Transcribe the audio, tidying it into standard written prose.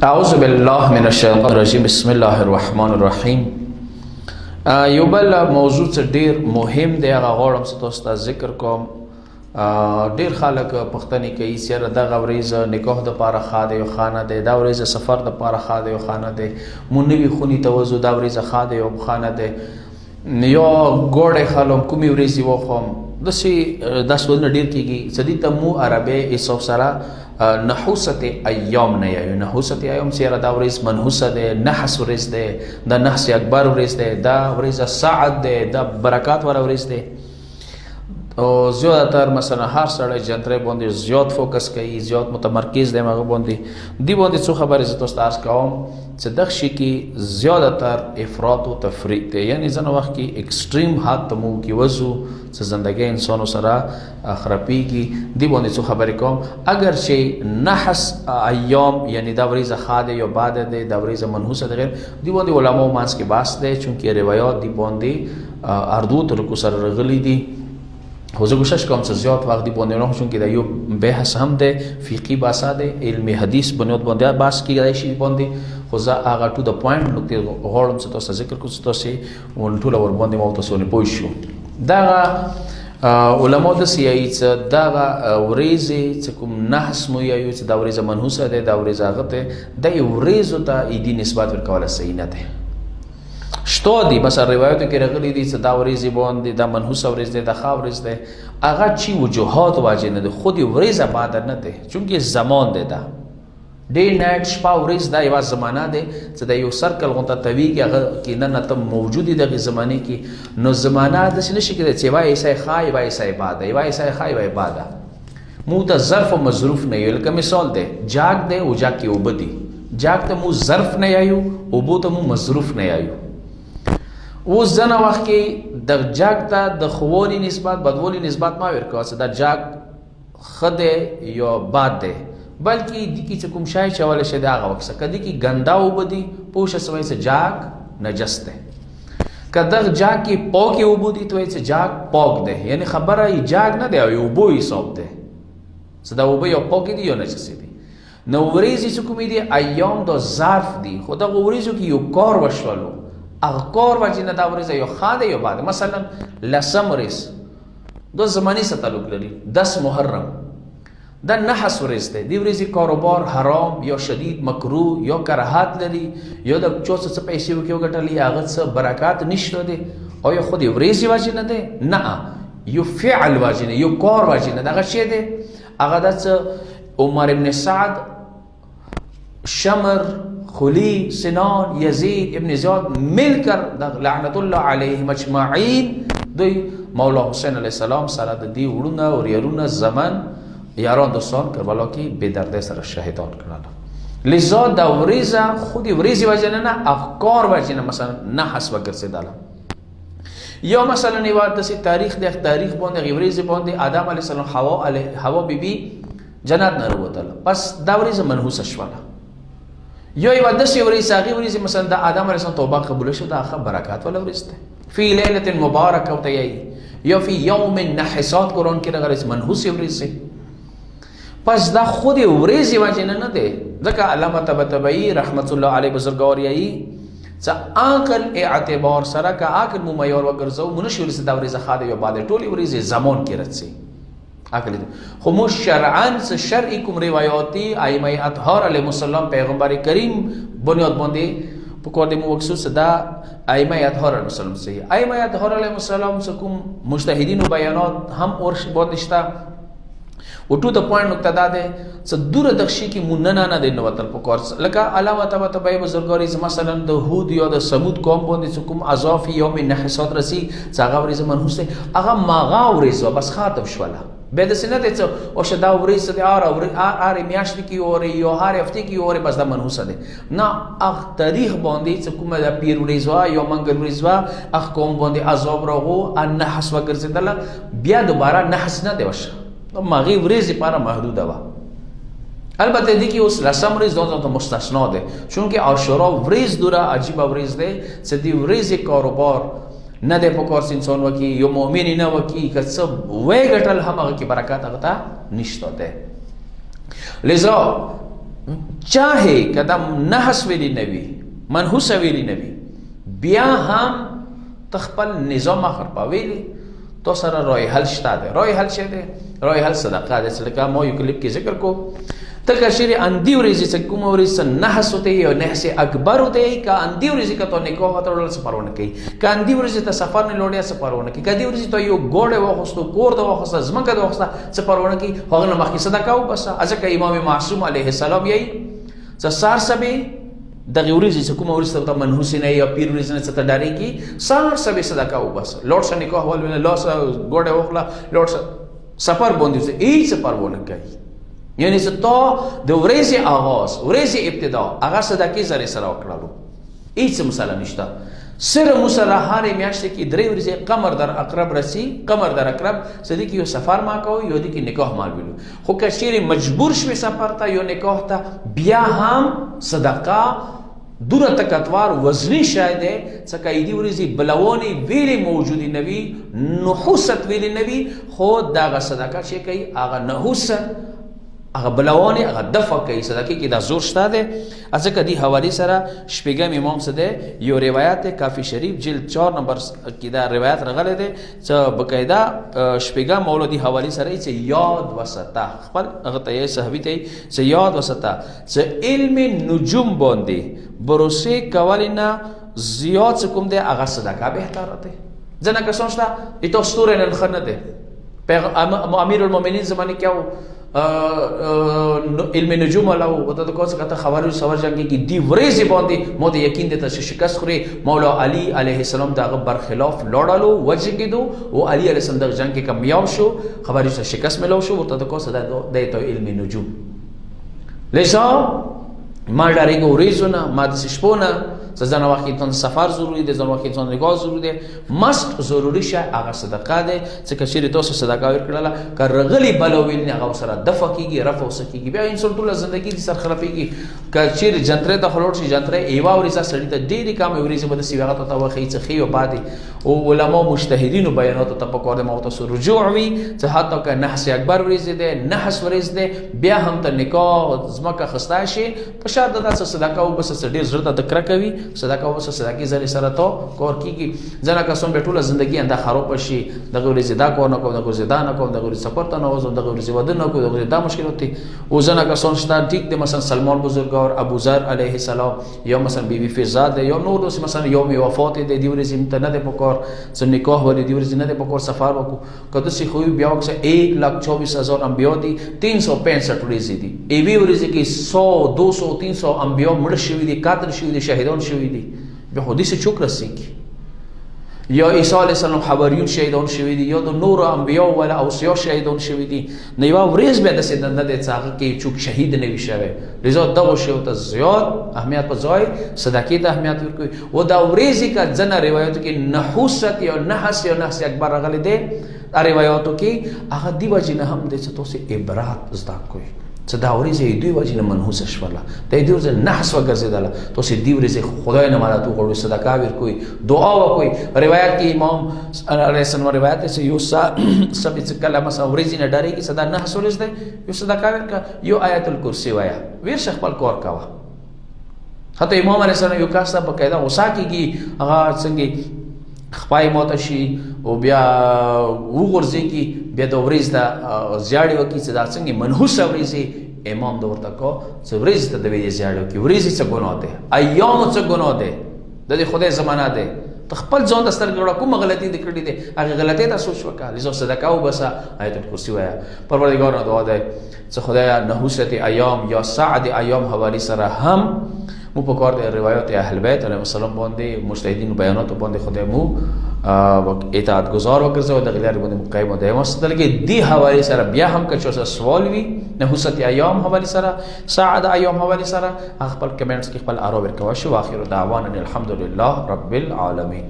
اعوذ بالله من الشیطان الرجیم بسم الله الرحمن الرحیم. یو بل موضوع څه ډیر مهم دی، هغه غواړم چې تاسو ته ذکر کوم. ډیر خلک پوښتنې کوي چې دغه ورځ نکاح د پاره خاده یو خانه دی، دا ورځ سفر د پاره خاده یو خانه دی، مونږ نوی خونی ته وځو دا ورځ خاده یو خانه دی، یا ګوړې خلم کومې ورځې وخم داسې دا سوالونه ډیر کېږي چې دې ته مو عربی حساب سره نحوست ایام نه یایو. نحوست ایام چې دا ورځ منحوسه ده، نحس ورځ ده، دا نحس اکبر ورځ ده، دا ورځ ساعت ده، دا برکات والا ورځ ده. او زیاتر مثلا هر سړی جنترې باندې زیات فوکس کوي، زیات متمرکز دی هغه باندې. دی باندې څو خبرې زه تاسو ته عرض کوم چې دغه شي کې زیاتر افراط او تفریط دی، یعنی ځنه وخت کې ایکسټریم حد ته مو کې وځو چې زندګي انسانو سره خرابېږي. دی باندې څو خبرې کوم. اگر چې نحس ایام یعنی دا ورځ خاده یا بعد دی، دا ورځ منحوسه ده، دی باندې علماء مانس کې بحث دی، چونکه روایت دی باندې اردو طریقو سره راغلي دي. خو زه کوشش کوم چې زیات وخت دی باندې نه شم کې دا یو بحث هم دی، فقهي بحث دی، علمي حدیث بنیاد باندې بحث کیږي شي باندې. خو زه هغه ټو د پوینټ نقطې غواړم چې تاسو ذکر کوم، چې تاسو ټول ور باندې مو تاسو نه پوه شو. دا علماء د سیاي چې دا ورځې چې کوم نحس مو یایو چې دا ورځ منحوسه ده، دا ورځ هغه ته د ورځو ته ایدي نسبت ورکول صحیح نه ده. شته دي مثلا روایتو کې راغلي دي چې دا ورځ باندې دا منحوسه ورځ ده، دا ښه ورځ ده، هغه چی وجوهات واجب نه ده، خودي ورځ عبادت نه ده، چونکه زمان ده. دا ډے نایټ شپه ورځ دا یو زمانہ ده چې دا یو سرکل غونته توی کې هغه کې نه ته موجود دي دغه زمانه کې. نو زمانہ د شنه شي کې چې وای سای خای وای سای عبادت وای سای خای وای عبادت مو ته ظرف او مظروف نه یو. لکه مثال ده جاګ ده او جاګ کې وبدي، جاګ ته مو ظرف نه یایو او بو ته مو مظروف نه یایو. اوس ځنه وخت کې د جاګ ته د خووري نسبت بدولی نسبت ما ورکوه چې دا جاګ خده یا باد ده، بلکې د کی چې کوم شای چواله شه دا هغه وکسه کدی کی ګندا وبدي پوښه سوي چې جاګ نجس ده، کدغ جاګ کی پوکي وبدي ته چې جاګ پوک ده، یعنی خبره ای جاګ نه دی او بو حساب ده چې دا وبو یو پوکي دی یا نجس دی. نو ورېزي چې کوم دي ایام د ظرف دي، خدا ورېزو کې یو کار وشولو اغکار واجی نه دا ورځ یو خاده یو بعد. مثلا لسم ورځ دو زمانی سره تعلق لري، 10 محرم دا نحس ورځ ده، دی ورځ کاروبار حرام یا شدید مکروه یا کراهت لري یا د چوس څه پیسې وکيو ګټلې هغه څه برکات نشته دي، او یو خو دی ورځ واجی نه ده، نه یو فعل واجی نه، یو کار واجی نه. دا شی ده هغه د عمر ابن سعد، شمر، خلی، سنان، یزید ابن زیاد مل کر لعنت الله علیهم اجمعین دوی مولا حسین علیه السلام سره د دې وړونه او یارونه زمن یاران دوستان کربلا کې بے دردی سره شهیدان کړل. لذا دا ورځ خودی ورځ وجنه نه افکار وجنه مثلا نه حسب ګرځیدل. یا مثلا نیوات د تاریخ د تاریخ باندې ورځ باندې آدم علیه السلام حوا بیبي جنت نه وروتل، پس دا ورځ منحوسه شوله. یو یو د سی ورځ هغه ورځ مثلا د آدم علیه السلام توبه قبول شو، دا ښه برکات ولا ورځ ده. فی لیلۃ مبارکه او تی یا فی یوم النحسات قرآن کې راغلی منحوس ورځ. پس دا خود ورځ واجنه نه ده. ځکه علامه طباطبایی رحمت الله علیه بزرګوار یی چې عقل اعتبار سره کا عقل مو معیار وګرځو منشور سے دا ورځ خاده یو بعد ټولی ورځ زمان کې راتسي عقل. خو مو شرعاً سے شرعی کوم روایاتی ائمه اطهار علیهم السلام پیغمبر کریم بنیاد باندې پکور د مو مخصوص دا ائمه اطهار علیهم السلام سے ائمه اطهار علیهم السلام سے کوم مجتهدین و بیانات هم اور باندې شتا. و ټو د پوینټ نقطه دا ده چې دور دښی کې مونږ نه دی نو تل پکور لکه علامه طباطبایی بزرګاری مثلا د هود یا د سمود قوم باندې کوم عذاب یوم نحسات رسی چې هغه ورځ منحوس ده، هغه ماغا ورځ بس خاطب شوله به د سینه ته او شدا ورځ د ار میاشت کې اور یو هر هفته کې اور بس د منحوس ده. نه اخ تاریخ باندې چې کومه د پیر ورځ وا یا منګل ورځ وا اخ قوم باندې عذاب راغو ان نحس وګرځیدل، بیا دوباره نحس نه دی وشه، ماغي ورځ لپاره محدوده وا. البته دی کې اوس لسم ورځ دوه مستثنا ده، چونکه عاشورا ورځ دوره عجیب ورځ ده چې دی ورځ کاروبار نه ده پکور انسان وکي یو مؤمن نه وکي که څه وې ګټل هم هغه کې برکات هغه ته نشته ده. لذا چاہے کدم نحس ویلی نوی منحوس ویلی نوی بیا هم تخپل نظام خرپا ویلی تو سره رای حل شته ده. رای حل شه ده؟ رای حل صدقه ده. صدقه ما یو کلیپ کې ذکر کو تلك شيء اندي ورزي سكوم ورزي نحسوته يو نحس اکبر ہوتے کا اندي ورزي کا تو نکاح وترول سپارونه کی کا اندي ورزي ته سفر نه لوړیا سپارونه کی کدي ورزي تو یو ګوړه واخستو کور د واخسته زمکه د واخسته سپارونه کی هغه نه مخکې صدقه او بس ازکه امام معصوم علیه السلام یې سار سبي دغه ورزي سکوم ورزي ته منحوس نه یا پیر ورزي نه ته ډاری کی سار سبي صدقه او بس لوړ سره نکاح ول نه لوس ګوړه واخلا لوړ سفر باندې ای سپارونه کوي یعنی چې تو د ورځې آغاز ورځې ابتدا هغه صدقې زری سره وکړلو هیڅ مسله نشته سره مسله هر میاشت کې درې ورځې قمر در اقرب رسی قمر در اقرب صدې کې یو سفر ما کو یو دي کې نکاح مال ویلو خو که شیر مجبور شوي سفر ته یو نکاح ته بیا هم صدقه دونه تکتوار وزنی شاید څکه ایدی ورځې بلوانی ویلې موجودی نوی نحوست ویلې نوی خو دغه صدقه چې کوي هغه نحوست هغه بلوانی هغه دفع کوي صدقه کې دا زور شته ده ځکه دی حواله سره شپږم امام څه ده یو روایت کافی شریف جلد 4 نمبر کې دا روایت راغلی ده چې بقاعده شپږم مولوی حواله سره چې یاد وسته خپل هغه ته صحابي ته چې یاد وسته چې علم نجوم باندې بروسه کولینا زیات کوم ده هغه صدقه بهتره ده ځنه که څنګه ته ایتو ستوره نه خنه ده امیر المؤمنین زمانه کې علم نجوم الله وته د کوڅه کته خوارج سور جنگي کې دی ورځې باندې مو ته یقین دته شکست خوري مولا علی علیه السلام دغه برخلاف لړالو وجه کېدو او علی علیه السلام د جنگ کې کامیاب شو خوارج ته شکست ملو شو ورته د کوڅه د علم نجوم لذا ما ډارېږي ورېزونه ما د شپونه ځنه وخت ته سفر ضروری دی ځنه وخت ته نگاه ضروری دی مست ضروری شه هغه صدقه ده چې کشیر تاسو صدقه ورکړه کار رغلی بلویل نه هغه سره دفع کیږي رفع وسکیږي بیا انسان ټول ژوندۍ دي سر خرابېږي کشیر جنتره د خلوت شي جنتره ایوا ورزه سړی ته ډېری کم ورزه بده سی هغه ته وخی څه خي او بعد او علما مجتهدین بیانات ته په کار مو تاسو رجوع وي چې حتی که نحس اکبر ورزه ده نحس ورزه ده بیا هم ته نکاح زمکه خسته شي په شرط د صدقه او بس ډېر زړه ته ذکر کوي صدقه وسه صدقې زری سره تو کور کیږي ځنه کسون به ټوله ژوندۍ انده خراب شي دغه ورځ دا کور نه کوم دغه ورځ دا نه کوم دغه ورځ سفر ته نه وځم دغه ورځ ود نه کوم دغه دا مشکل ہوتی او ځنه کسون شته ټیک دی مثلا سلمان بزرګور ابو ذر علیه السلام یا مثلا بیبي فیضا ده یا نور دوس مثلا یوم وفات دی دی ورځ ته نه د پکور څ نکاح ولې دی ورځ نه د پکور سفر وکړو کده سي خو بیا وکړه 1,24,000 انبیا دي 365 ورځې دي ایوی ورځ کې 100 200 300 انبیا مړ شوي دي قاتل شوي دي شهیدان شوي دي به حدیث چوک رسیږي یا عیسی علیه السلام حواریون شهیدان شوي دي یا د نور انبیا ولا اوصیا شهیدان شوي دي نه یو ورځ به د سیدنه د څاغه کې چوک شهید نه وي شوی لذا دغه شی ته زیات اهمیت په ځای صدقې ته اهمیت ورکوي او دا ورځ کا ځنه روایتو کې نحوست یا نحس یا نحس اکبر راغلي دي روایتو کې هغه دی وجه نه هم د څه توسه عبرت زده کوي څه دا ورځې دوی وجه نه منحوس شوله د دې ورځې نحس وګرځیدله تو سي دی ورځې خدای نه مالاتو غوړو صدقه ورکوي دعا وکوي روایت کې امام علیه السلام روایت ہے یو سب څه کلمه سره ورځې نه ډاري کې صدا نحس ورځ ده یو صدقه ورکا یو آیت الکرسی وایا ویر شیخ خپل کور کاوه حتی امام علیه السلام یو کاسه په قاعده غوسه کیږي هغه څنګه خپای موت شي او بیا وګورځي کی بیا د ورځ دا زیاړي وکي چې دا څنګه منحوس ورځي امام د ورته کو چې ورځ ته د وی زیاړي وکي ورځ څه ګناه ده ایام څه ګناه ده د خدای زمانہ ده تخپل ځان د سترګړه کوم غلطي د کړې ده هغه غلطي ته سوچ وکړه لزو صدقه او بس آیت الکرسی وایا پروردگار دعا ده چې خدای نحوست ایام یا سعد ایام حوالی سره هم مو په کار د روایت اهل بیت علیهم السلام باندې مجتهدین بیانات باندې خدای مو اطاعت گزار وکړو د غلار باندې قائم و دائم واستل کې دی حواله سره بیا هم که څه سوال وي نحوست ایام حواله سره سعد ایام حواله سره خپل کمنټس کې خپل آرا ورکوه شو اخر دعوانا الحمدلله رب العالمین.